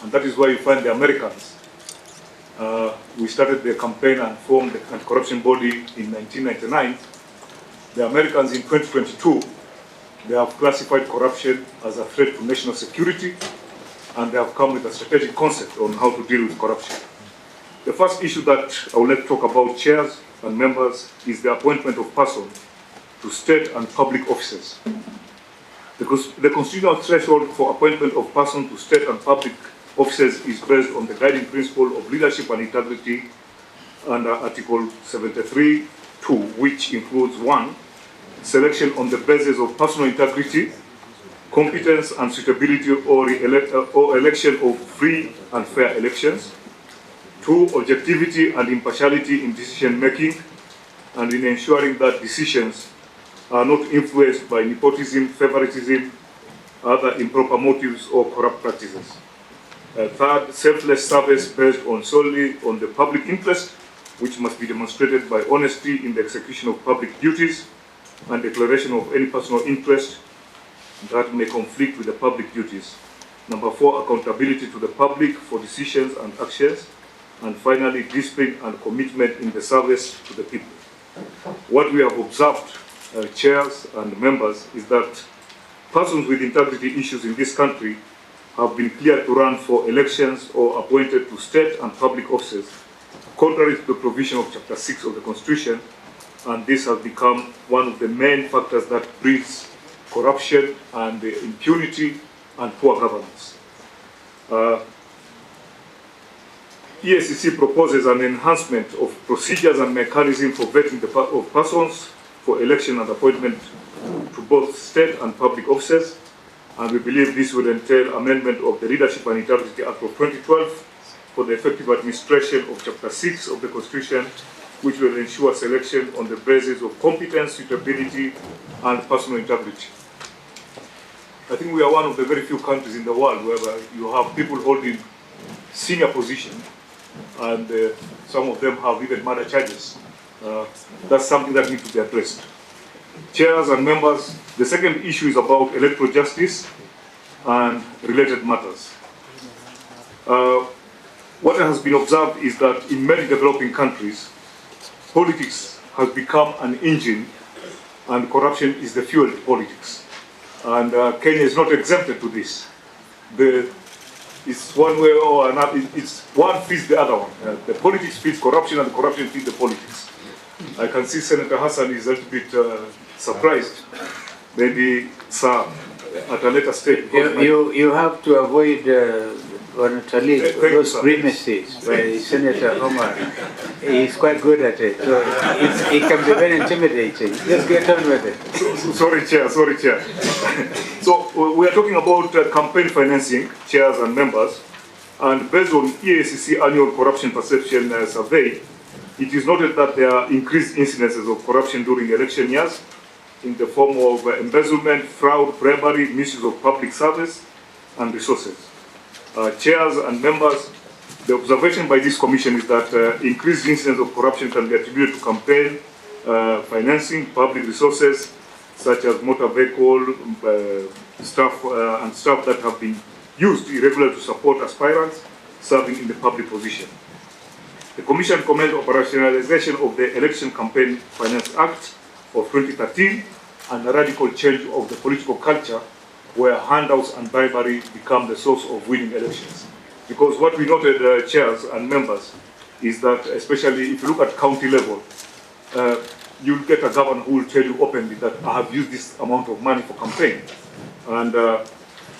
And that is why you find the Americans. We started the campaign and formed the anti-corruption body in 1999. The Americans in 2022, they have classified corruption as a threat to national security, and they have come with a strategic concept on how to deal with corruption. The first issue that I would like to talk about, chairs and members, is the appointment of persons to state and public offices. The constitutional threshold for appointment of persons to state and public offices is based on the guiding principle of leadership and integrity under Article 73(2), which includes 1, selection on the basis of personal integrity, competence and suitability, or election of free and fair elections. 2, objectivity and impartiality in decision making, and in ensuring that decisions are not influenced by nepotism, favoritism, other improper motives, or corrupt practices. 3rd, selfless service based solely on the public interest, which must be demonstrated by honesty in the execution of public duties and declaration of any personal interest that may conflict with the public duties. 4, accountability to the public for decisions and actions. And finally, discipline and commitment in the service to the people. What we have observed, chairs and members, is that persons with integrity issues in this country have been cleared to run for elections or appointed to state and public offices, contrary to the provision of Chapter 6 of the Constitution, and this has become one of the main factors that breeds corruption and impunity and poor governance. Eacc proposes an enhancement of procedures and mechanisms for vetting of persons for election and appointment to both state and public offices, and we believe this would entail amendment of the Leadership and Integrity Act of 2012 for the effective administration of Chapter 6 of the Constitution, which will ensure selection on the basis of competence, suitability, and personal integrity. I think we are one of the very few countries in the world where you have people holding senior positions, and some of them have even murder charges. That's something that needs to be addressed. Chairs and members, the second issue is about electoral justice and related matters. What has been observed is that in many developing countries, politics has become an engine and corruption is the fuel to politics. And Kenya is not exempted to this. It's one way or another, it's one feeds the other one. The politics feeds corruption and the corruption feeds the politics. I can see Senator Hassan is a little bit surprised. Maybe, sir, at a later stage. You have to avoid those premises by Senator Omar. He's quite good at it, so it can be very intimidating. Just get on with it. Sorry, Chair. So we are talking about campaign financing, chairs and members, and based on Eacc annual corruption perception survey, it is noted that there are increased incidences of corruption during election years in the form of embezzlement, fraud, bribery, misuse of public service and resources. Chairs and members, the observation by this commission is that increased incidents of corruption can be attributed to campaign financing, public resources, such as motor vehicle, staff that have been used irregularly to support aspirants serving in the public position. The Commission commends operationalization of the Election Campaign Finance Act of 2013 and a radical change of the political culture where handouts and bribery become the source of winning elections. Because what we noted, chairs and members, is that especially if you look at county level, you'll get a governor who will tell you openly that I have used this amount of money for campaign. And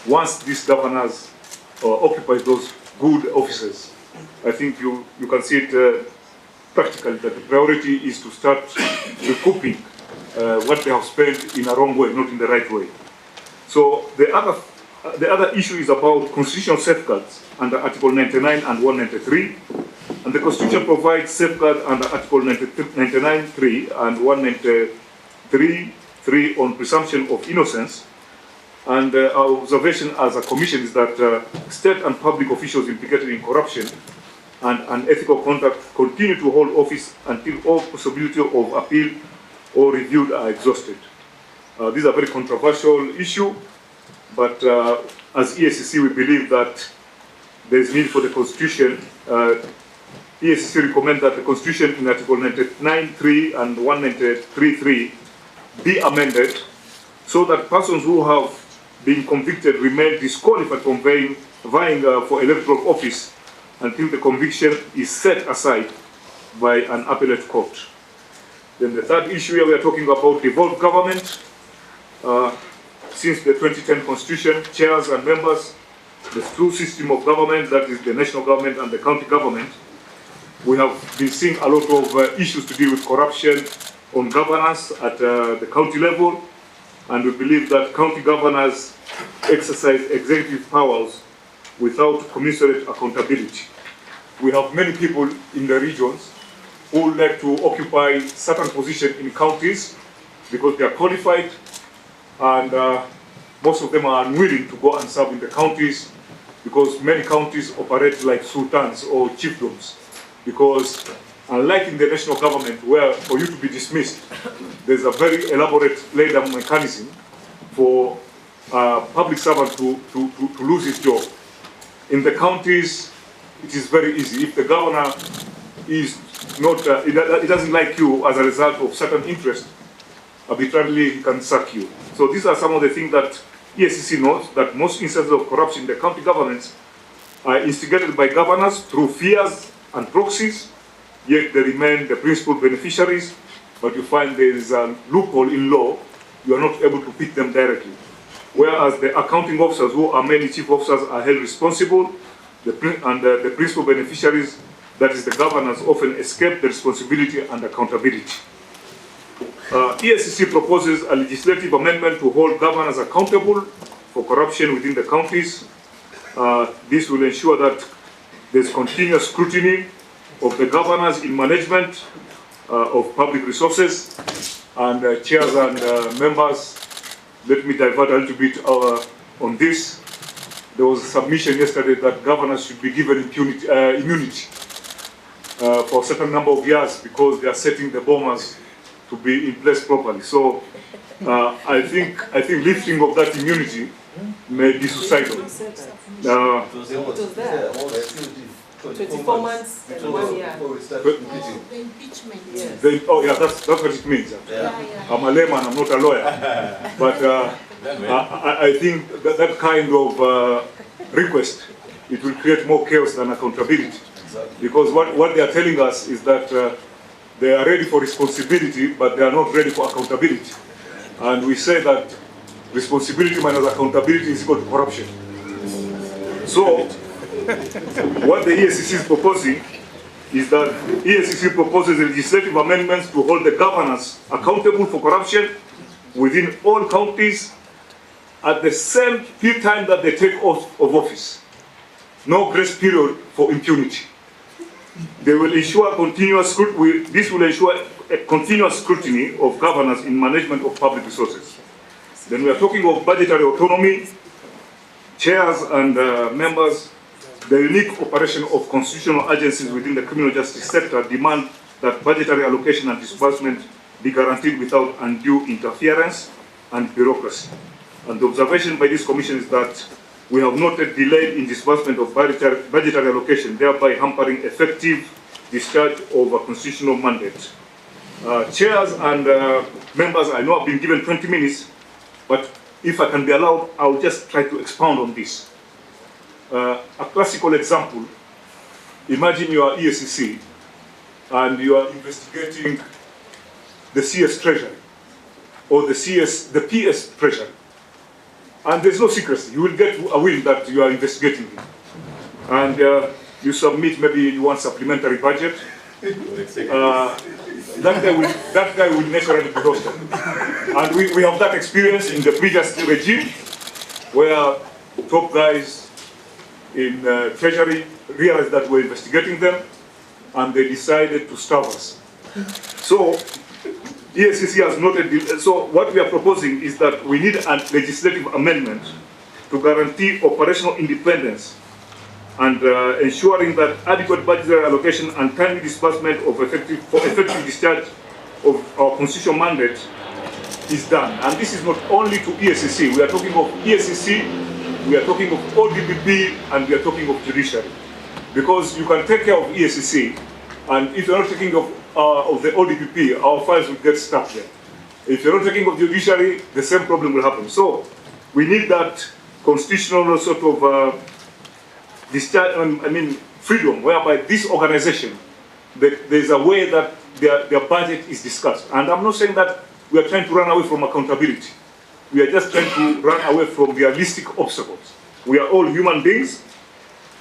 once these governors occupy those good offices, I think you can see it practically that the priority is to start recouping what they have spent in a wrong way, not in the right way. So the other issue is about constitutional safeguards under Article 99 and 193. And the Constitution provides safeguards under Article 99(3) and 193(3) on presumption of innocence. And our observation as a commission is that state and public officials implicated in corruption and unethical conduct continue to hold office until all possibility of appeal or review are exhausted. This is a very controversial issue, but as Eacc we believe that there is need for the Constitution. Eacc recommends that the Constitution in Article 99.3 and 193.3 be amended so that persons who have been convicted remain disqualified from vying for electoral office until the conviction is set aside by an appellate court. Then the third issue here, we are talking about devolved government. Since the 2010 Constitution, chairs and members, the two system of government, that is the national government and the county government, we have been seeing a lot of issues to do with corruption on governance at the county level, and we believe that county governors exercise executive powers without commensurate accountability. We have many people in the regions who like to occupy certain positions in counties because they are qualified, and most of them are unwilling to go and serve in the counties because many counties operate like sultans or chiefdoms. Because unlike in the national government, where for you to be dismissed, there's a very elaborate laid-down mechanism for a public servant to lose his job. In the counties, it is very easy. If the governor is not, it doesn't like you as a result of certain interest, arbitrarily he can sack you. So these are some of the things that Eacc knows, that most instances of corruption in the county governments are instigated by governors through fears and proxies, yet they remain the principal beneficiaries, but you find there is a loophole in law, you are not able to pick them directly. Whereas the accounting officers, who are mainly chief officers, are held responsible, the principal beneficiaries, that is the governors, often escape the responsibility and accountability. Eacc proposes a legislative amendment to hold governors accountable for corruption within the counties. This will ensure that there's continuous scrutiny of the governors in management of public resources. And chairs and members, let me divert a little bit on this. There was a submission yesterday that governors should be given immunity for a certain number of years because they are setting the bombers to be in place properly. So I think lifting of that immunity may be suicidal. 24 months and 1 year. The impeachment. Yes. Oh yeah, that's what it means. I'm a layman, I'm not a lawyer. But I think that kind of request, it will create more chaos than accountability. Because what they are telling us is that they are ready for responsibility, but they are not ready for accountability. And we say that responsibility minus accountability is equal to corruption. So, what the Eacc is proposing is that Eacc proposes legislative amendments to hold the governors accountable for corruption within all counties at the same time that they take oath of office. No grace period for impunity. They will ensure continuous scrutiny. This will ensure a continuous scrutiny of governors in management of public resources. Then we are talking of budgetary autonomy. Chairs and members, the unique operation of constitutional agencies within the criminal justice sector demand that budgetary allocation and disbursement be guaranteed without undue interference and bureaucracy. And the observation by this commission is that we have noted delay in disbursement of budgetary allocation, thereby hampering effective discharge of a constitutional mandate. Chairs and members, I know I've been given 20 minutes, but if I can be allowed, I'll just try to expound on this. A classical example, imagine you are Eacc and you are investigating the CS Treasury or the PS Treasury. And there's no secrecy. You will get a will that you are investigating it. And you submit, maybe you want supplementary budget. That guy will naturally be roasted. And we have that experience in the previous regime where top guys in Treasury realized that we're investigating them and they decided to starve us. So Eacc has noted, so what we are proposing is that we need a legislative amendment to guarantee operational independence and ensuring that adequate budgetary allocation and timely disbursement of effective discharge of our constitutional mandate is done. And this is not only to Eacc, we are talking of Eacc, we are talking of ODPP, and we are talking of judiciary. Because you can take care of EACC, and if you're not taking of the ODPP, our files will get stuck there. If you're not taking of judiciary, the same problem will happen. So we need that constitutional sort of freedom, whereby this organization, there's a way that their budget is discussed. And I'm not saying that we are trying to run away from accountability. We are just trying to run away from realistic obstacles. We are all human beings.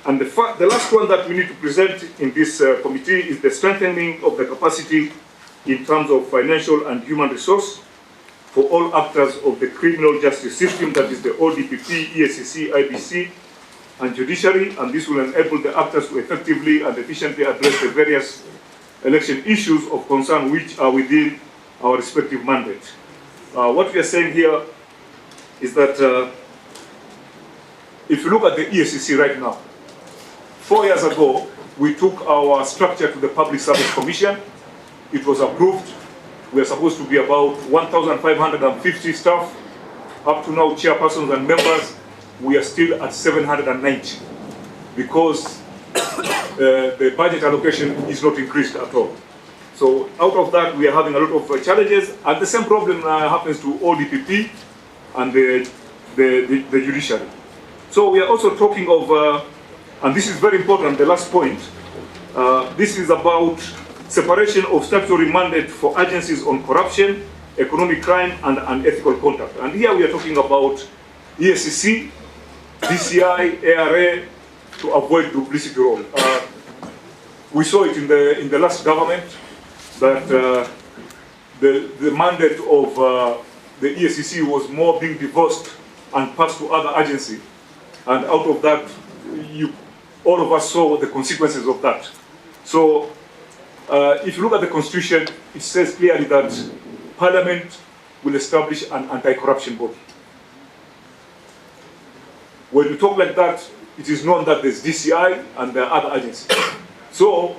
And the last one that we need to present in this committee is the strengthening of the capacity in terms of financial and human resource for all actors of the criminal justice system, that is the ODPP, EACC, IBC, and judiciary, and this will enable the actors to effectively and efficiently address the various election issues of concern which are within our respective mandate. What we are saying here is that if you look at the EACC right now, 4 years ago, we took our structure to the Public Service Commission. It was approved. We are supposed to be about 1,550 staff. Up to now, chairpersons and members, we are still at 790 because the budget allocation is not increased at all. So out of that, we are having a lot of challenges, and the same problem happens to ODPP and the judiciary. So we are also talking of, and this is very important, the last point, this is about separation of statutory mandate for agencies on corruption, economic crime, and unethical conduct. And here we are talking about EACC, DCI, ARA, to avoid duplicity role. We saw it in the last government that the mandate of the EACC was more being divorced and passed to other agencies. And out of that, all of us saw the consequences of that. So if you look at the Constitution, it says clearly that Parliament will establish an anti-corruption body. When you talk like that, it is known that there's DCI and there are other agencies. So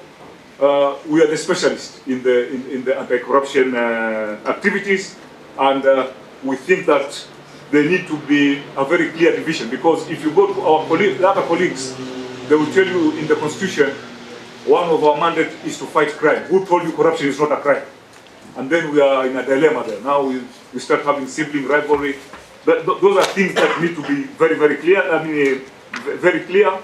we are the specialists in the anti-corruption activities, and we think that there need to be a very clear division, because if you go to our the other colleagues, they will tell you in the Constitution, one of our mandate is to fight crime. Who told you corruption is not a crime? And then we are in a dilemma there. Now we start having sibling rivalry. Those are things that need to be very, very clear. Very clear.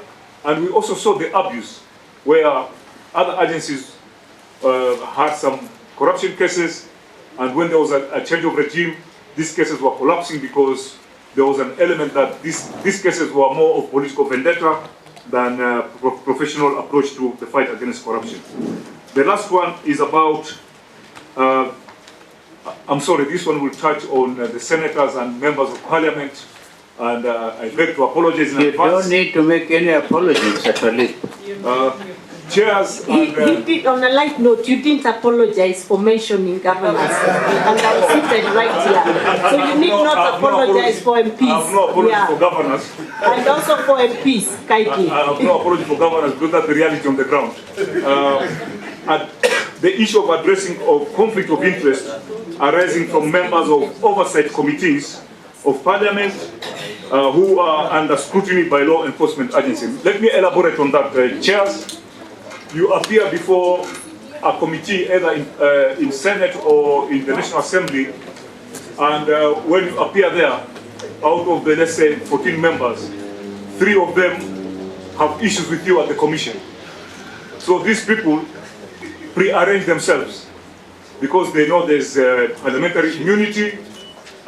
And we also saw the abuse, where other agencies had some corruption cases, and when there was a change of regime, these cases were collapsing because there was an element that these cases were more of political vendetta than a professional approach to the fight against corruption. The last one is about, I'm sorry, this one will touch on the senators and members of parliament, and I beg to apologize in advance. You don't need to make any apologies, actually. Chairs He did, on a light note, you didn't apologize for mentioning governors, and I'm seated right here. So you need not apologize for MPs. I have no apology for governors. And also for MPs, kindly. I have no apology for governors, because that's the reality on the ground. And the issue of addressing of conflict of interest arising from members of oversight committees of parliament who are under scrutiny by law enforcement agencies. Let me elaborate on that. Chairs, you appear before a committee either in Senate or in the National Assembly, and when you appear there, out of the, let's say, 14 members, 3 of them have issues with you at the commission. So these people pre-arrange themselves because they know there's parliamentary immunity,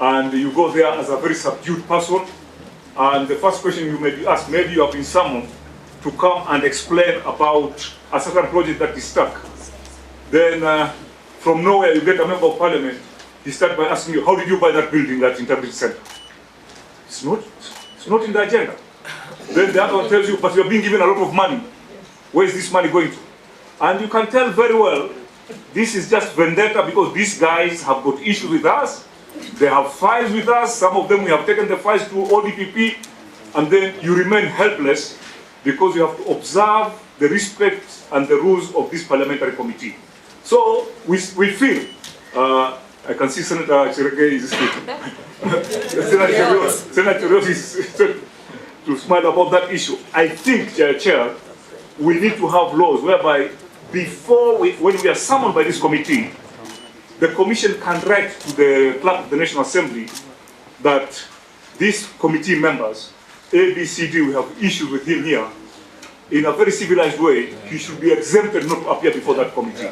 and you go there as a very subdued person, and the first question you may be asked, maybe you have been summoned to come and explain about a certain project that is stuck. Then from nowhere you get a member of parliament, he starts by asking you, how did you buy that building at Integrity Center? It's not in the agenda. Then the other one tells you, but you're being given a lot of money. Where is this money going to? And you can tell very well, this is just vendetta because these guys have got issues with us. They have files with us. Some of them we have taken the files to ODPP, and then you remain helpless because you have to observe the respect and the rules of this parliamentary committee. So we feel, I can see Senator Chireke is speaking. Senator Rios is smile about that issue. I think, Chair, we need to have laws whereby when we are summoned by this committee, the Commission can write to the Clerk of the National Assembly that these committee members, A, B, C, D, we have issues with him here. In a very civilized way, he should be exempted not to appear before that committee.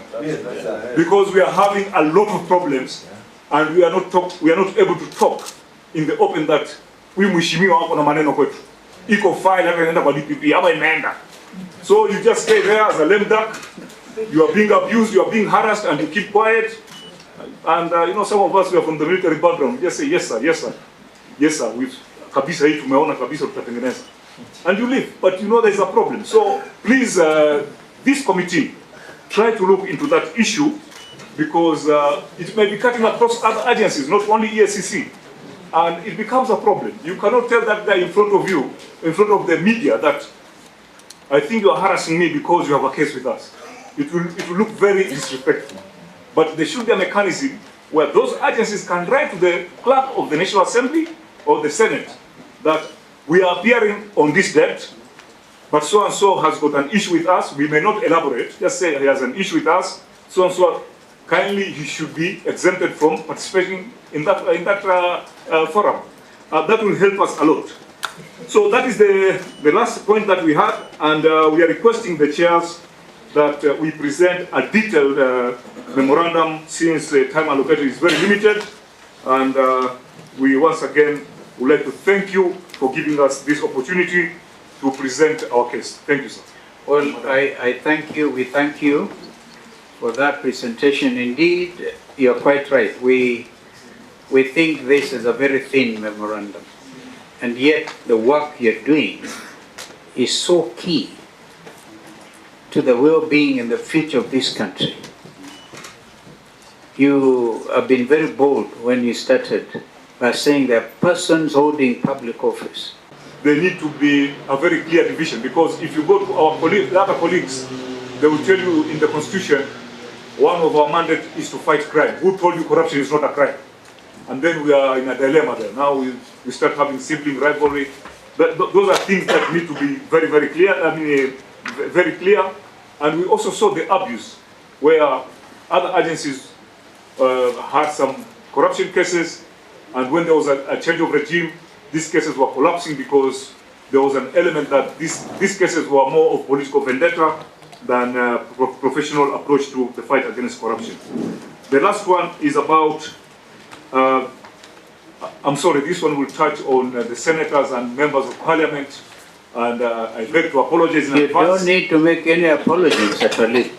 Because we are having a lot of problems and we are not able to talk in the open that we mheshimiwa wako na maneno kwetu. Iko file hata inaenda kwa DPP ama imeenda. So you just stay there as a lame duck. You are being abused, you are being harassed, and you keep quiet. And some of us, we are from the military background. We just say, yes sir, yes sir, yes sir. We've kabisa hii tumeona kabisa tutatengeneza. And you leave, but you know there's a problem. So please, this committee, try to look into that issue because it may be cutting across other agencies, not only Eacc. And it becomes a problem. You cannot tell that guy in front of you, in front of the media, that I think you are harassing me because you have a case with us. It will look very disrespectful. But there should be a mechanism where those agencies can write to the Clerk of the National Assembly or the Senate that we are appearing on this date, but so-and-so has got an issue with us. We may not elaborate, just say he has an issue with us, so-and-so, kindly he should be exempted from participating in that forum. That will help us a lot. So that is the last point that we had, and we are requesting the chairs that we present a detailed memorandum since the time allocated is very limited. And we once again would like to thank you for giving us this opportunity to present our case. Thank you, sir. Well, I thank you. We thank you for that presentation. Indeed, you're quite right. We think this is a very thin memorandum. And yet the work you're doing is so key to the well-being and the future of this country. You have been very bold when you started by saying there are persons holding public office. There need to be a very clear division, because if you go to our colleagues, the other colleagues, they will tell you in the Constitution, one of our mandate is to fight crime. Who told you corruption is not a crime? And then we are in a dilemma there. Now we start having sibling rivalry. But those are things that need to be very, very clear. Very clear. And we also saw the abuse, where other agencies had some corruption cases, and when there was a change of regime, these cases were collapsing because there was an element that these cases were more of political vendetta than a professional approach to the fight against corruption. The last one is about, I'm sorry, this one will touch on the senators and members of parliament, and I beg to apologize in advance. You don't need to make any apologies, actually.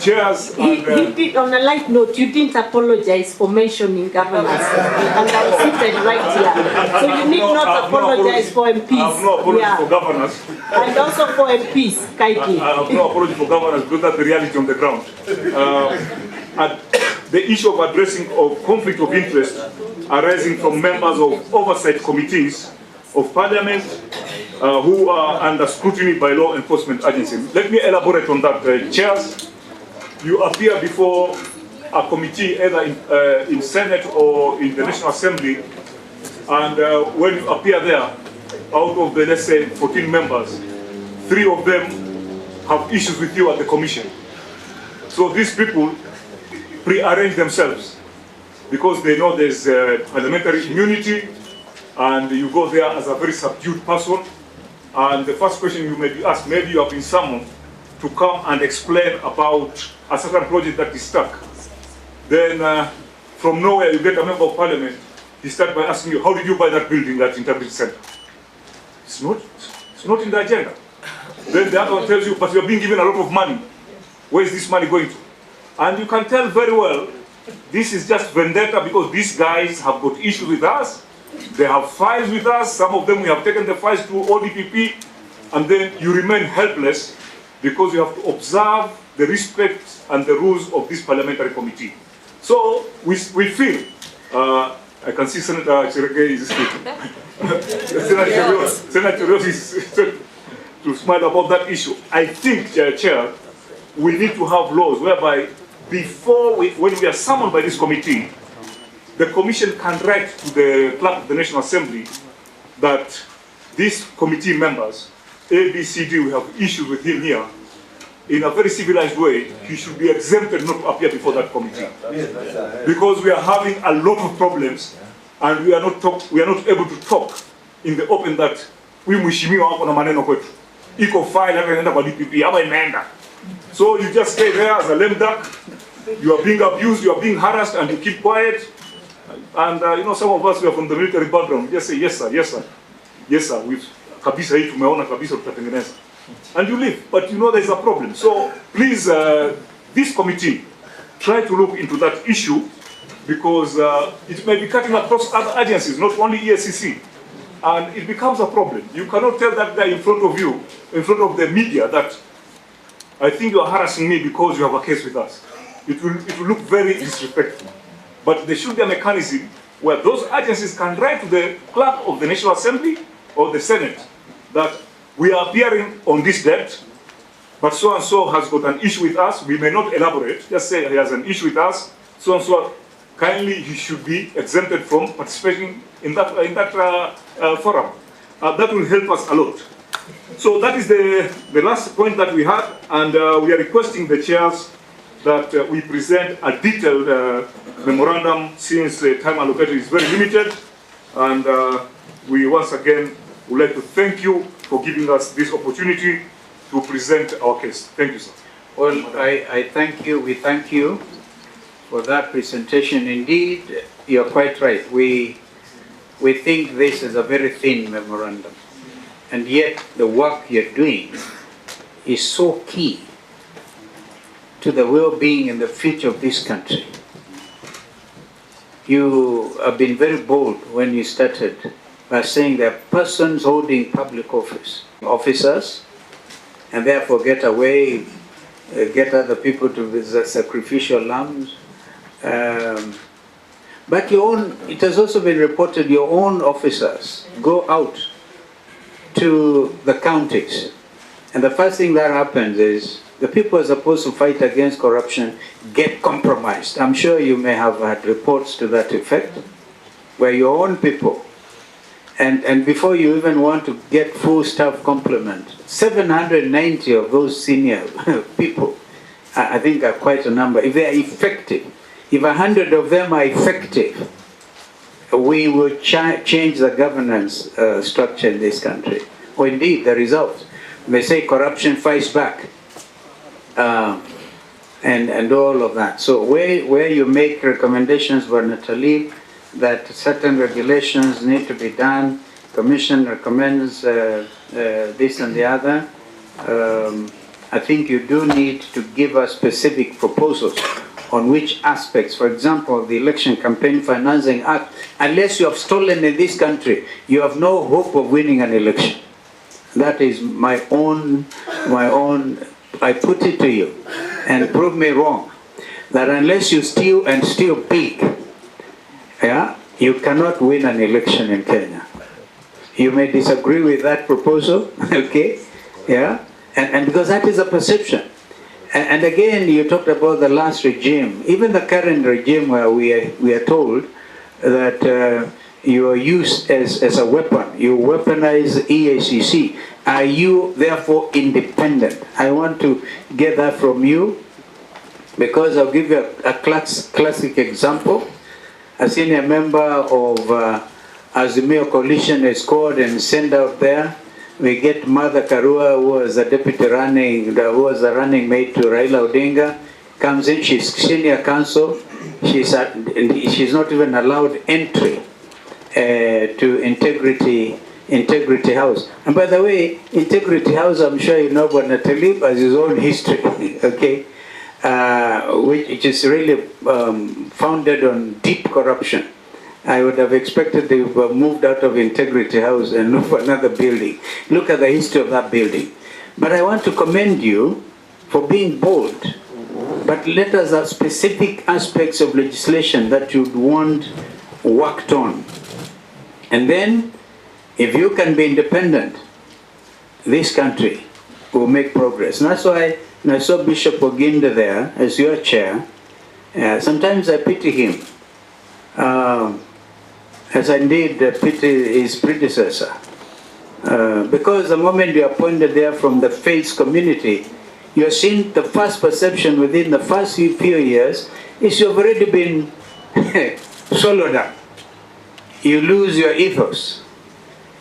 Chairs He did, on a light note, you didn't apologize for mentioning governors, and I'm seated right here. So you need not apologize for MPs. I have no apology for governors. And also for MPs, kindly. I have no apology for governors, because that's the reality on the ground. And the issue of addressing of conflict of interest arising from members of oversight committees of parliament who are under scrutiny by law enforcement agencies. Let me elaborate on that. Chairs, you appear before a committee either in Senate or in the National Assembly, and when you appear there, out of the, let's say, 14 members, 3 of them have issues with you at the commission. So these people pre-arrange themselves because they know there's parliamentary immunity, and you go there as a very subdued person, and the first question you may be asked, maybe you have been summoned to come and explain about a certain project that is stuck. Then from nowhere you get a member of parliament, he starts by asking you, how did you buy that building at Integrity Center? It's not in the agenda. Then the other one tells you, but you're being given a lot of money. Where is this money going to? And you can tell very well, this is just vendetta because these guys have got issues with us. They have files with us. Some of them we have taken the files to ODPP, and then you remain helpless because you have to observe the respect and the rules of this parliamentary committee. So we feel, I can see Senator Chirege is Senator Rios is to smile about that issue. I think, Chair, we need to have laws whereby when we are summoned by this committee, the Commission can write to the Clerk of the National Assembly that these committee members, A, B, C, D, we have issues with him here, in a very civilized way, he should be exempted not to appear before that committee. Because we are having a lot of problems, and we are not able to talk in the open that we mheshimiwa wako na maneno kwetu. Iko file hata inaenda kwa DPP, ama imeenda. So you just stay there as a lame duck, you are being abused, you are being harassed, and you keep quiet. And you know, some of us, we are from the military background, we just say, yes sir, yes sir, yes sir, we've kabisa hii tumeona kabisa tutatengeneza. And you leave, but you know there's a problem. So please, this committee, try to look into that issue, because it may be cutting across other agencies, not only Eacc, and it becomes a problem. You cannot tell that guy in front of you, in front of the media, that I think you are harassing me because you have a case with us. It will look very disrespectful. But there should be a mechanism where those agencies can write to the clerk of the National Assembly or the Senate that we are appearing on this debt, but so and so has got an issue with us. We may not elaborate, just say he has an issue with us, so and so, kindly he should be exempted from participating in that forum. That will help us a lot. So that is the last point that we had, and we are requesting the chairs that we present a detailed memorandum, since the time allocated is very limited, and we once again would like to thank you for giving us this opportunity to present our case. Thank you, sir. Well, I thank you, we thank you for that presentation. Indeed, you're quite right. We think this is a very thin memorandum, and yet the work you're doing is so key to the well-being and the future of this country. You have been very bold when you started by saying there are persons holding public officers, and therefore get away, get other people to visit sacrificial lambs. But it has also been reported your own officers go out to the counties, and the first thing that happens is the people who are supposed to fight against corruption get compromised. I'm sure you may have had reports to that effect, where your own people, and before you even want to get full staff complement, 790 of those senior people, I think are quite a number. If they are effective, if 100 of them are effective, we will change the governance structure in this country. Or indeed, the result. They say corruption fights back. And all of that. So where you make recommendations for Nathalie that certain regulations need to be done, Commission recommends this and the other, I think you do need to give us specific proposals on which aspects. For example, the Election Campaign Financing Act, unless you have stolen in this country, you have no hope of winning an election. That is my own, I put it to you, and prove me wrong, that unless you steal and steal big, yeah, you cannot win an election in Kenya. You may disagree with that proposal, okay, yeah, and because that is a perception. And again, you talked about the last regime, even the current regime, where we are told that you are used as a weapon. You weaponize Eacc. Are you therefore independent? I want to get that from you, because I'll give you a classic example. A senior member of Azimio Coalition is called and sent out there. We get Mother Karua, who was a deputy who was a running mate to Raila Odinga, comes in, she's senior counsel, she's not even allowed entry to Integrity House. And by the way, Integrity House, I'm sure you know, but Nathalie has his own history, okay, which is really founded on deep corruption. I would have expected they would have moved out of Integrity House and look for another building. Look at the history of that building. But I want to commend you for being bold. But let us have specific aspects of legislation that you'd want worked on. And then, if you can be independent, this country will make progress. And that's why when I saw Bishop Oginda there as your chair, sometimes I pity him. As I did pity his predecessor. Because the moment you are appointed there from the faith community, you're seeing the first perception within the first few years is you've already been swallowed up. You lose your ethos.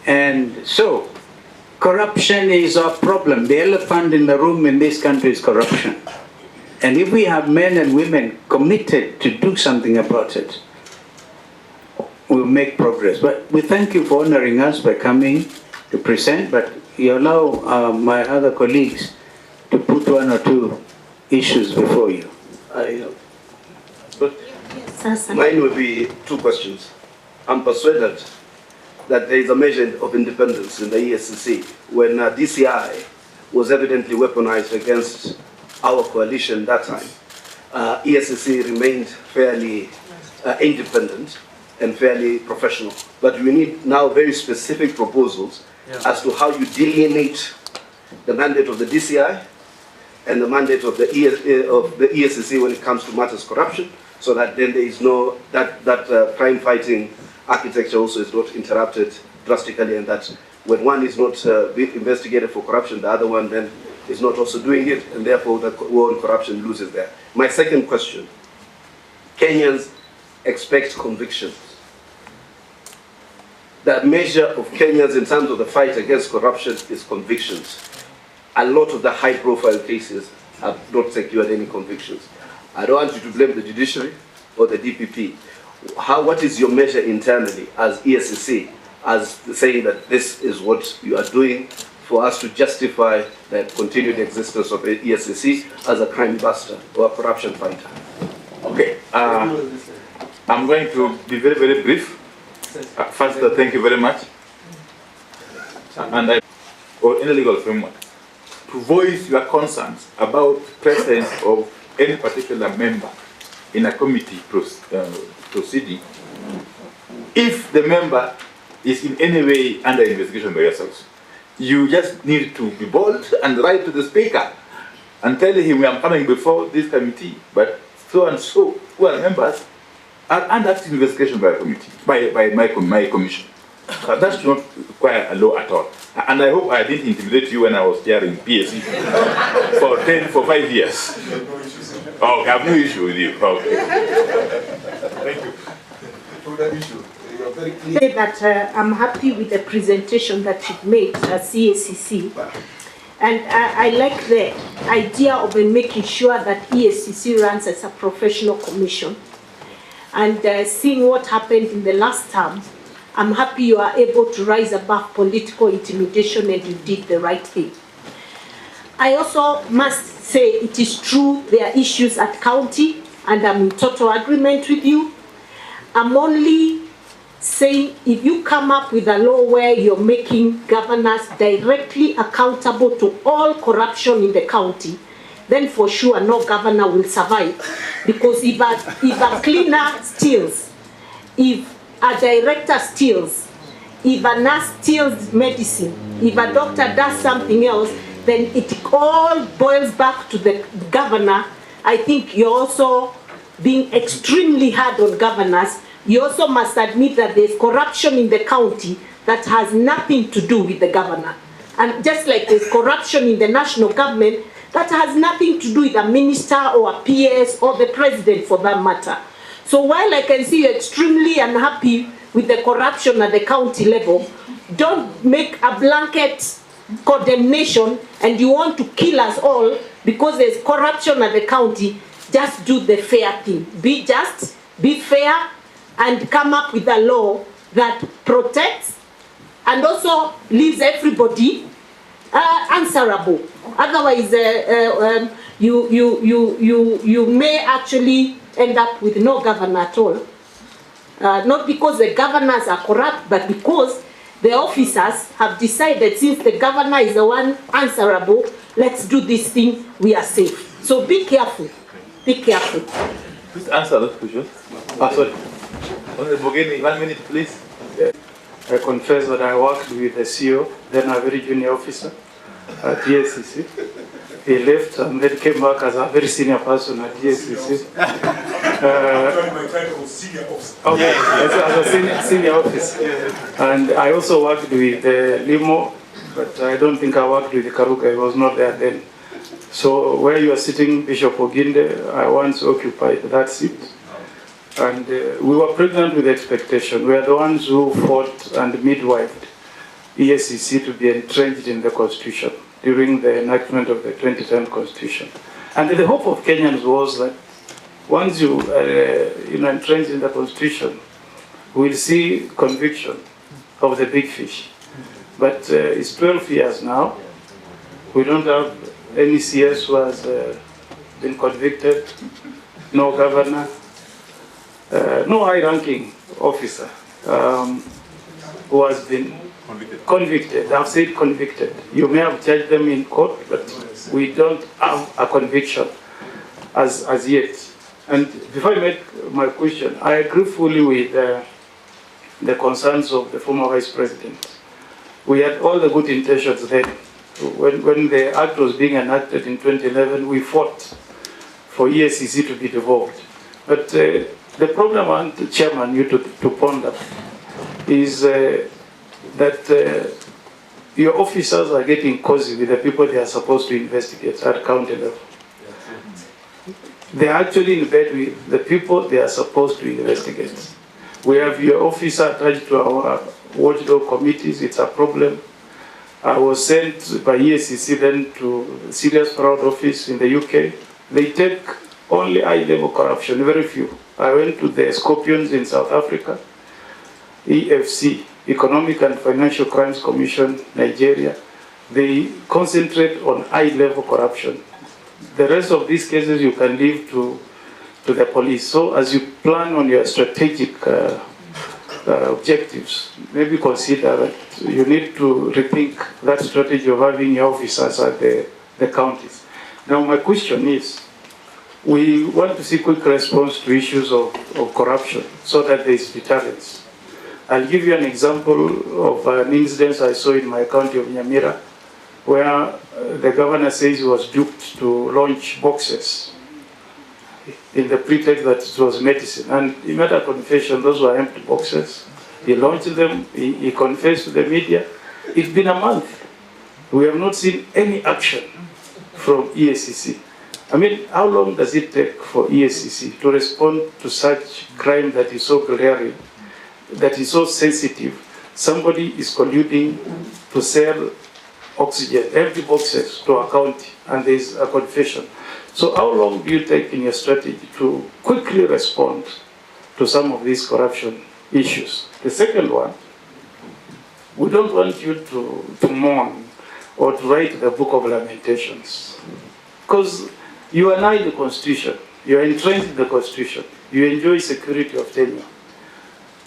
And so, corruption is our problem. The elephant in the room in this country is corruption. And if we have men and women committed to do something about it, we'll make progress. But we thank you for honoring us by coming to present, but you allow my other colleagues to put one or two issues before you. Mine will be two questions. I'm persuaded that there is a measure of independence in the EACC when DCI was evidently weaponized against our coalition that time. EACC remained fairly independent and fairly professional. But we need now very specific proposals as to how you delineate the mandate of the DCI and the mandate of the EACC when it comes to matters corruption, so that then there is no, that crime-fighting architecture also is not interrupted drastically, and that when one is not being investigated for corruption, the other one then is not also doing it, and therefore the war on corruption loses there. My second question, Kenyans expect convictions. The measure of Kenyans in terms of the fight against corruption is convictions. A lot of the high-profile cases have not secured any convictions. I don't want you to blame the judiciary or the DPP. What is your measure internally as EACC, as saying that this is what you are doing for us to justify the continued existence of EACC as a crime buster or a corruption fighter? Okay, I'm going to be very, very brief. First, thank you very much. And or in a legal framework, to voice your concerns about presence of any particular member in a committee proceeding, if the member is in any way under investigation by yourselves, you just need to be bold and write to the speaker and tell him, I'm coming before this committee, but so and so, who are members, are under active investigation by a committee, by my commission. That should not require a law at all. And I hope I didn't intimidate you when I was chairing PSC for 5 years. Okay, I have no issue with you. Okay. Thank you. Say that I'm happy with the presentation that you've made as EACC. And I like the idea of making sure that EACC runs as a professional commission. And seeing what happened in the last term, I'm happy you are able to rise above political intimidation and you did the right thing. I also must say it is true there are issues at county, and I'm in total agreement with you. I'm only saying if you come up with a law where you're making governors directly accountable to all corruption in the county, then for sure no governor will survive. Because if a cleaner steals, if a director steals, if a nurse steals medicine, if a doctor does something else, then it all boils back to the governor. I think you're also being extremely hard on governors. You also must admit that there's corruption in the county that has nothing to do with the governor. And just like there's corruption in the national government, that has nothing to do with a minister or a PS or the president for that matter. So while I can see you're extremely unhappy with the corruption at the county level, don't make a blanket condemnation and you want to kill us all because there's corruption at the county. Just do the fair thing. Be just, be fair, and come up with a law that protects and also leaves everybody answerable. Otherwise, you may actually end up with no governor at all. Not because the governors are corrupt, but because the officers have decided since the governor is the one answerable, let's do this thing, we are safe. So be careful. Be careful. Please answer that question. Sorry. Honorable Bogeni, 1 minute, please. I confess that I worked with the CEO, then a very junior officer at EACC. he left and then came back as a very senior person at EACC. Actually, my title was senior officer. Okay, as a senior officer. And I also worked with Limo, but I don't think I worked with Karuka. I was not there then. So where you are sitting, Bishop Oginde, I once occupied that seat. And we were pregnant with expectation. We are the ones who fought and midwifed EACC to be entrenched in the Constitution during the enactment of the 2010 Constitution. And the hope of Kenyans was that once you are entrenched in the Constitution, we'll see conviction of the big fish. But it's 12 years now. We don't have any CS who has been convicted, no governor, no high-ranking officer who has been convicted. I've said convicted. You may have charged them in court, but we don't have a conviction as yet. And before I make my question, I agree fully with the concerns of the former Vice President. We had all the good intentions then. When the act was being enacted in 2011, we fought for EACC to be devolved. But the problem I want the chairman you to ponder is that your officers are getting cozy with the people they are supposed to investigate at county level. They are actually in bed with the people they are supposed to investigate. We have your officer attached to our watchdog committees. It's a problem. I was sent by EACC then to Serious Fraud Office in the UK. They take only high-level corruption, very few. I went to the Scorpions in South Africa, EFC, Economic and Financial Crimes Commission, Nigeria. They concentrate on high-level corruption. The rest of these cases you can leave to the police. So as you plan on your strategic objectives, maybe consider that you need to rethink that strategy of having your officers at the counties. Now my question is, we want to see quick response to issues of corruption so that there is deterrence. I'll give you an example of an incident I saw in my county of Nyamira, where the governor says he was duped to launch boxes in the pretext that it was medicine. And he made a confession, those were empty boxes. He launched them, he confessed to the media. It's been a month. We have not seen any action from EACC. I mean, how long does it take for EACC to respond to such crime that is so glaring, that is so sensitive? Somebody is colluding to sell oxygen, empty boxes to a county, and there is a confession. So how long do you take in your strategy to quickly respond to some of these corruption issues? The second one, we don't want you to mourn or to write the book of lamentations, because you are now in the Constitution, you are entrenched in the Constitution, you enjoy security of tenure,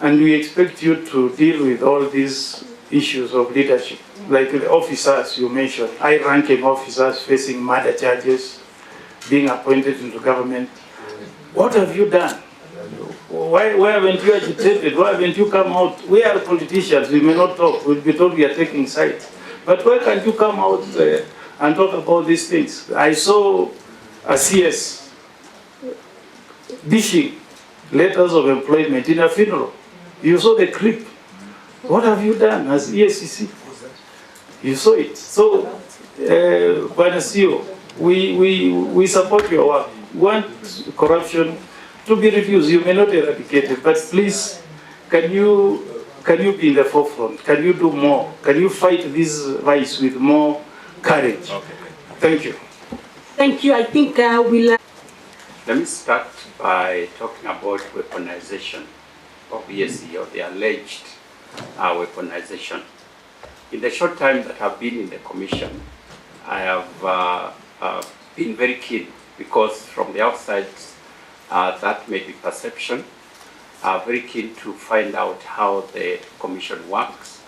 and we expect you to deal with all these issues of leadership, like the officers you mentioned, high-ranking officers facing murder charges, being appointed into government. What have you done? Why haven't you agitated? Why haven't you come out? We are politicians, we may not talk, we'll be told we are taking sides. But why can't you come out and talk about these things? I saw a CS dishing letters of employment in a funeral. You saw the clip. What have you done as EACC? You saw it. So, Banasio, we support your work. We want corruption to be reduced. You may not eradicate it, but please, can you be in the forefront? Can you do more? Can you fight this vice with more courage? Okay. Thank you. Thank you. I think we'll... Let me start by talking about weaponization of EACC, or the alleged weaponization. In the short time that I've been in the commission, I have been very keen, because from the outside that may be perception, very keen to find out how the commission works.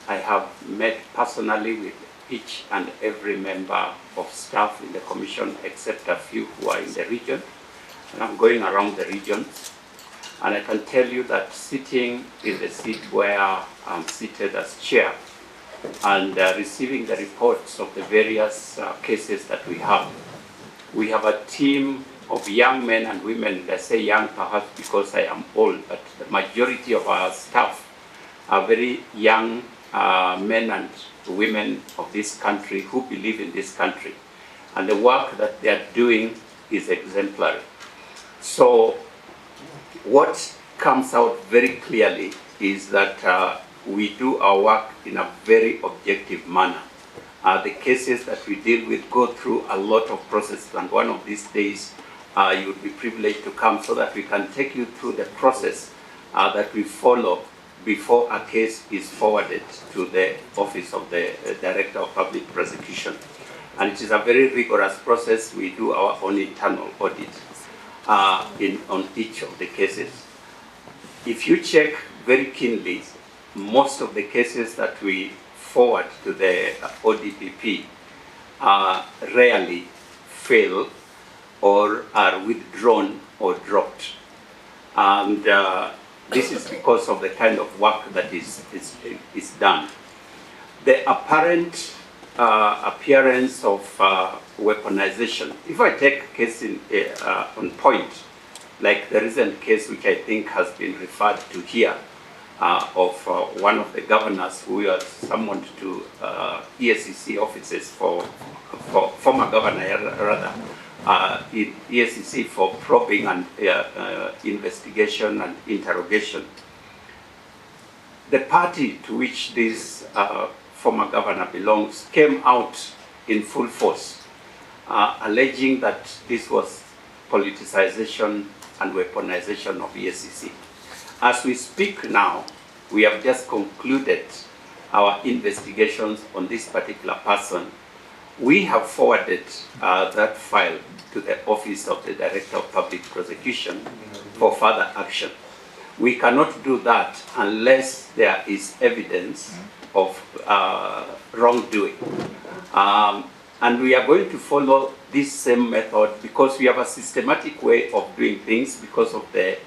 I have met personally with each and every member of staff in the commission, except a few who are in the region. And I'm going around the regions. And I can tell you that sitting in the seat where I'm seated as chair and receiving the reports of the various cases that we have. We have a team of young men and women. I say young perhaps because I am old, but the majority of our staff are very young men and women of this country who believe in this country. And the work that they are doing is exemplary. So what comes out very clearly is that we do our work in a very objective manner. The cases that we deal with go through a lot of processes, and one of these days you would be privileged to come so that we can take you through the process that we follow before a case is forwarded to the Office of the Director of Public Prosecution. And it is a very rigorous process. We do our own internal audit on each of the cases. If you check very keenly, most of the cases that we forward to the ODPP rarely fail or are withdrawn or dropped. And this is because of the kind of work that is done. The apparent appearance of weaponization, if I take a case on point, like the recent case which I think has been referred to here, of one of the governors who was summoned to Eacc offices for former governor rather, in Eacc for probing and investigation and interrogation. The party to which this former governor belongs came out in full force, alleging that this was politicization and weaponization of Eacc. As we speak now, we have just concluded our investigations on this particular person. We have forwarded that file to the Office of the Director of Public Prosecution for further action. We cannot do that unless there is evidence of wrongdoing. And we are going to follow this same method because we have a systematic way of doing things because of the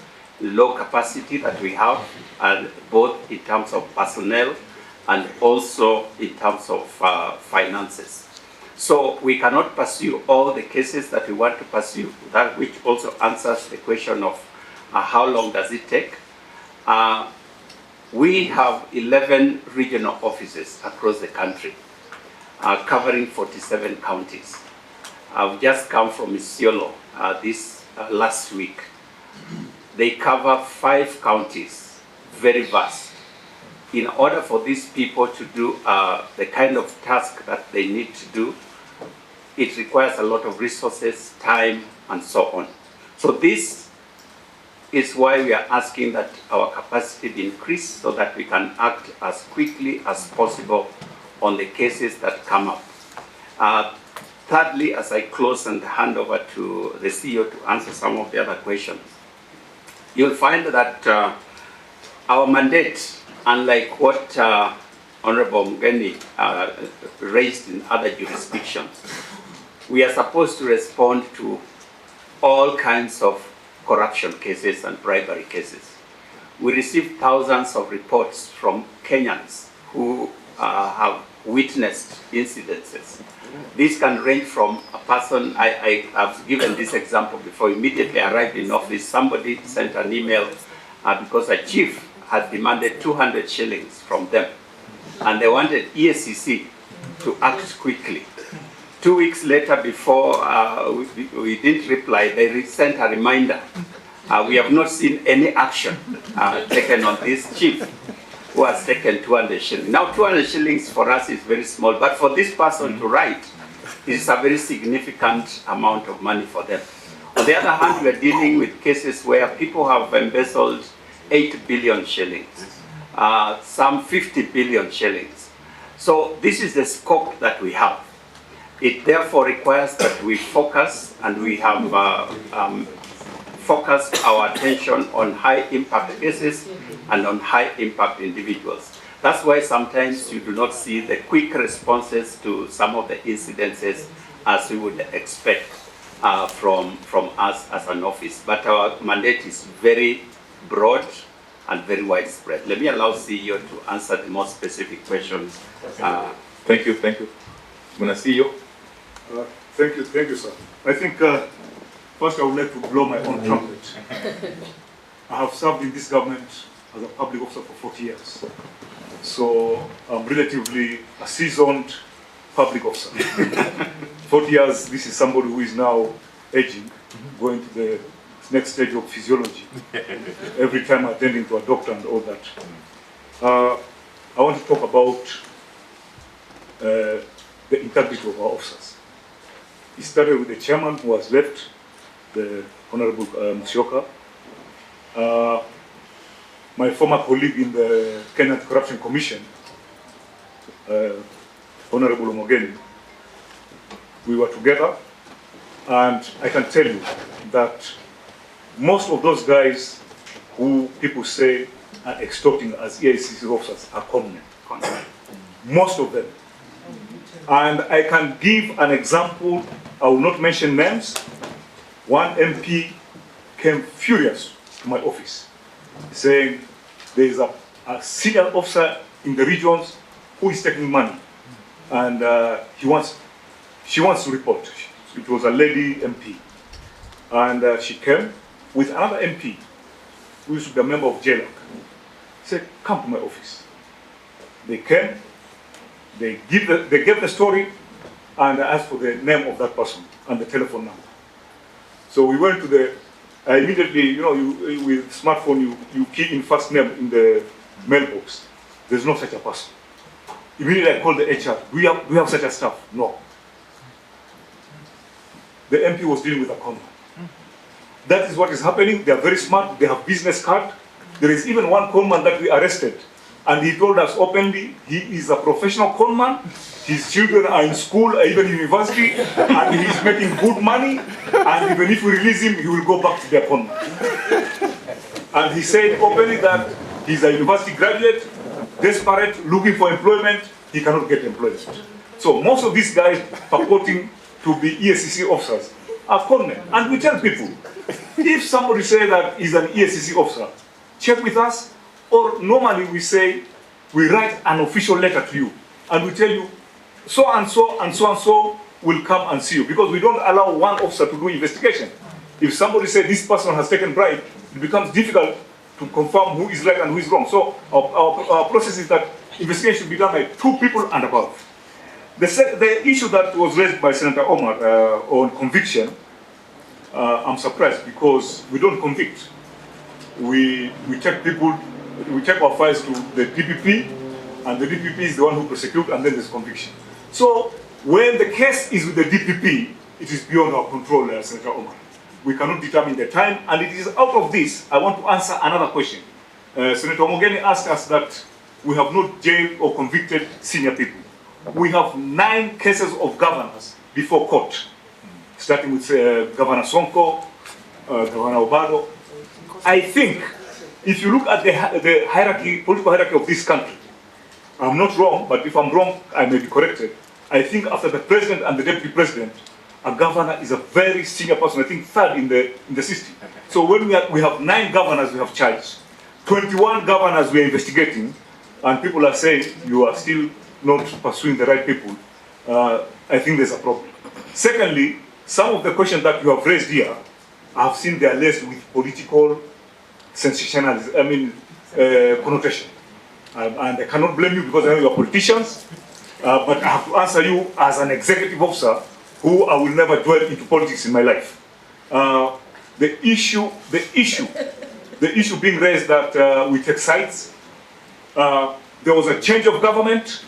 low capacity that we have, and both in terms of personnel and also in terms of finances. So we cannot pursue all the cases that we want to pursue, that which also answers the question of how long does it take. We have 11 regional offices across the country, covering 47 counties. I've just come from Isiolo this last week. They cover 5 counties, very vast. In order for these people to do the kind of task that they need to do, it requires a lot of resources, time, and so on. So this is why we are asking that our capacity be increased so that we can act as quickly as possible on the cases that come up. Thirdly, as I close and hand over to the CEO to answer some of the other questions, you'll find that our mandate, unlike what Honorable Mgeni raised in other jurisdictions, we are supposed to respond to all kinds of corruption cases and bribery cases. We receive thousands of reports from Kenyans who have witnessed incidences. This can range from a person, I have given this example before, immediately arrived in office, somebody sent an email because a chief had demanded 200 shillings from them, and they wanted Eacc to act quickly. 2 weeks later, before we didn't reply, they sent a reminder. We have not seen any action taken on this chief who has taken 200 shillings. Now 200 shillings for us is very small, but for this person to write, it is a very significant amount of money for them. On the other hand, we are dealing with cases where people have embezzled 8 billion shillings, some 50 billion shillings. So this is the scope that we have. It therefore requires that we focus, and we have focused our attention on high impact cases and on high impact individuals. That's why sometimes you do not see the quick responses to some of the incidences as we would expect from us as an office. But our mandate is very broad and very widespread. Let me allow CEO to answer the more specific questions. Thank you. Bwana CEO. Thank you, sir. I think first I would like to blow my own trumpet. I have served in this government as a public officer for 40 years. So I'm relatively a seasoned public officer. 40 years, this is somebody who is now aging, going to the next stage of physiology. Every time attending to a doctor and all that. I want to talk about the integrity of our officers. It started with the chairman who has left, the Honorable Musyoka. My former colleague in the Cant Corruption Commission, Honorable Omogeni, we were together, and I can tell you that most of those guys who people say are extorting as EACC officers are conmen. Most of them. And I can give an example. I will not mention names. One MP came furious to my office saying there is a senior officer in the regions who is taking money, and she wants to report. It was a lady MP, and she came with another MP who used to be a member of JLAC. Said, "Come to my office." They came. They gave the story, and I asked for the name of that person and the telephone number. So we went to the. Immediately, you know, with smartphone, you key in first name in the mailbox. There's no such a person. Immediately, I called the HR. Do we have such a staff? No. The MP was dealing with a conman. That is what is happening. They are very smart. They have business card. There is even one conman that we arrested, and he told us openly he is a professional conman. His children are in school, even university, and he's making good money. And even if we release him, he will go back to their conman. And he said openly that he's a university graduate, desperate, looking for employment. He cannot get employment. So most of these guys purporting to be EACC officers are conmen. And we tell people, if somebody says that he's an EACC officer, check with us. Or normally we say, we write an official letter to you, and we tell you, so and so and so and so will come and see you, because we don't allow one officer to do investigation. If somebody says this person has taken bribe, it becomes difficult to confirm who is right and who is wrong. So our process is that investigation should be done by 2 people and above. The issue that was raised by Senator Omar on conviction, I'm surprised because we don't convict. We take people, we take our files to the DPP, and the DPP is the one who prosecutes, and then there's conviction. So when the case is with the DPP, it is beyond our control, Senator Omar. We cannot determine the time, and it is out of this, I want to answer another question. Senator Omogeni asked us that we have not jailed or convicted senior people. We have 9 cases of governors before court, starting with Governor Sonko, Governor Obado. I think, if you look at the hierarchy, political hierarchy of this country, I'm not wrong, but if I'm wrong, I may be corrected. I think after the president and the deputy president, a governor is a very senior person, I think 3rd in the system. So when we have 9 governors we have charged, 21 governors we are investigating, and people are saying you are still not pursuing the right people, I think there's a problem. Secondly, some of the questions that you have raised here, I have seen they are laced with political sensationalism, connotation. And I cannot blame you because I know you are politicians, but I have to answer you as an executive officer who I will never dwell into politics in my life. The issue being raised that we take sides, there was a change of government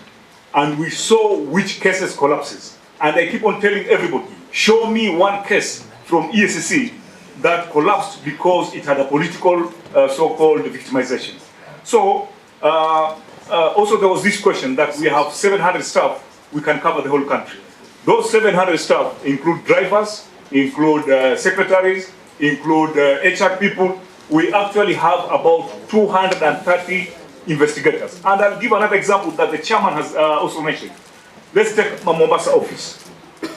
and we saw which cases collapses. And I keep on telling everybody, show me one case from EACC that collapsed because it had a political so-called victimization. So, also there was this question that we have 700 staff, we can cover the whole country. Those 700 staff include drivers, include secretaries, include HR people. We actually have about 230 investigators. And I'll give another example that the chairman has also mentioned. Let's take my Mombasa office.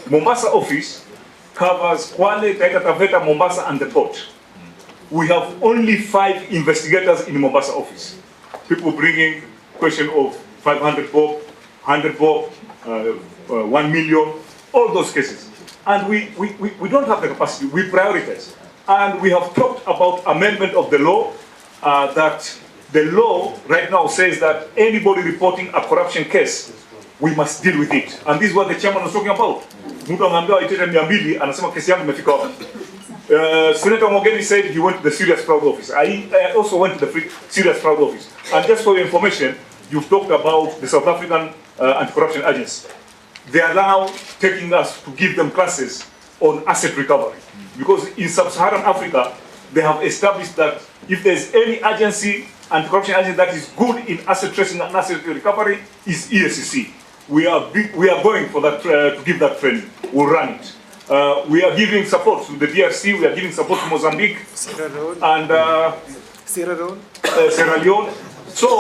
Mombasa office covers Kwale, Taita Taveta, Mombasa, and the port. we have only 5 investigators in Mombasa office. People bringing question of 500 bob, 100 bob, 1 million, all those cases. And we don't have the capacity, we prioritize. And we have talked about amendment of the law, that the law right now says that anybody reporting a corruption case, we must deal with it. And this is what the chairman was talking about. Mtu anaambiwa itete 200, anasema kesi yangu imefika wapi. Senator Mogeni said he went to the serious fraud office. I also went to the serious fraud office. And just for your information, you've talked about the South African Anti-Corruption Agency. They are now taking us to give them classes on asset recovery. Because in sub-Saharan Africa, they have established that if there's any agency, anti-corruption agency that is good in asset tracing and asset recovery, is Eacc. We are going for that to give that training. We'll run it. We are giving support to the DRC. We are giving support to Mozambique and Sierra Leone. So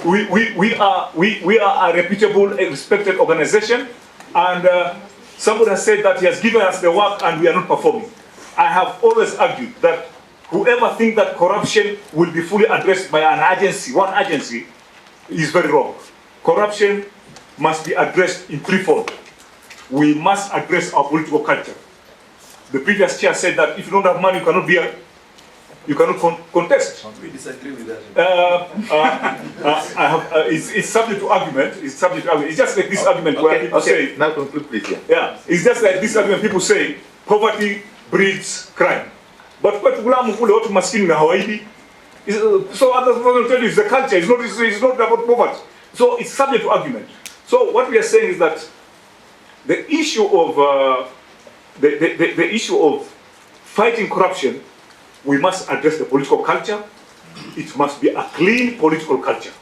we are a reputable, respected organization, and somebody has said that he has given us the work and we are not performing. I have always argued that whoever thinks that corruption will be fully addressed by an agency, one agency, is very wrong. Corruption must be addressed in threefold. We must address our political culture. The previous chair said that if you don't have money, you cannot be you cannot contest. We disagree with that. It's subject to argument. It's subject to argument. It's just like this argument where people say. Now conclude, please. Yeah. It's just like this argument. People say poverty breeds crime. But what Gulamu kule watu maskini na hawaidi. So others will tell you it's the culture. It's not about poverty. So it's subject to argument. So what we are saying is that the issue of the issue of fighting corruption, we must address the political culture. It must be a clean political culture.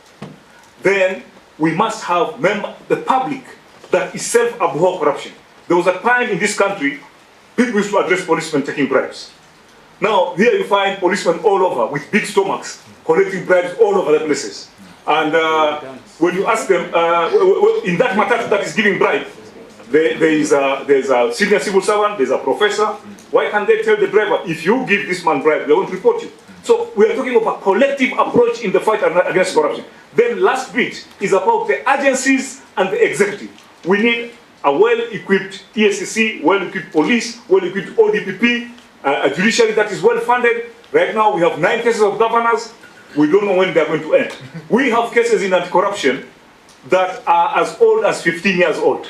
Then we must have the public that is self-abhor corruption. There was a time in this country, people used to address policemen taking bribes. Now, here you find policemen all over with big stomachs, collecting bribes all over the places. And when you ask them, in that matter that is giving bribe, there's a senior civil servant, there's a professor. Why can't they tell the driver, if you give this man bribe, they won't report you? So we are talking about a collective approach in the fight against corruption. Then last bit is about the agencies and the executive. We need a well-equipped Eacc, well-equipped police, well-equipped ODPP, a judiciary that is well-funded. Right now we have 9 cases of governors. We don't know when they're going to end. We have cases in anti-corruption that are as old as 15 years old.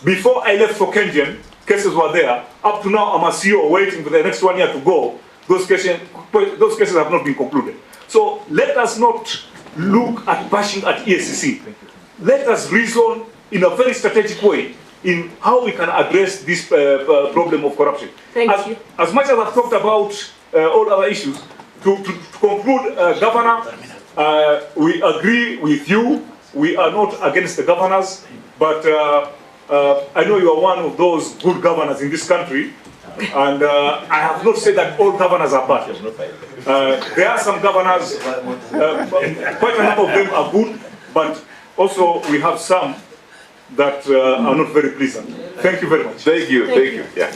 Before I left for Kenyan, cases were there. Up to now, I'm a CEO waiting for the next 1 year to go. Those cases have not been concluded. So let us not look at bashing at Eacc. Let us reason in a very strategic way in how we can address this problem of corruption. Thank you. As much as I've talked about all other issues, to conclude, Governor, we agree with you. We are not against the governors, but I know you are one of those good governors in this country, and I have not said that all governors are bad. There are some governors, quite a number of them are good, but also we have some that are not very pleasant. Thank you very much. Thank you. Yeah.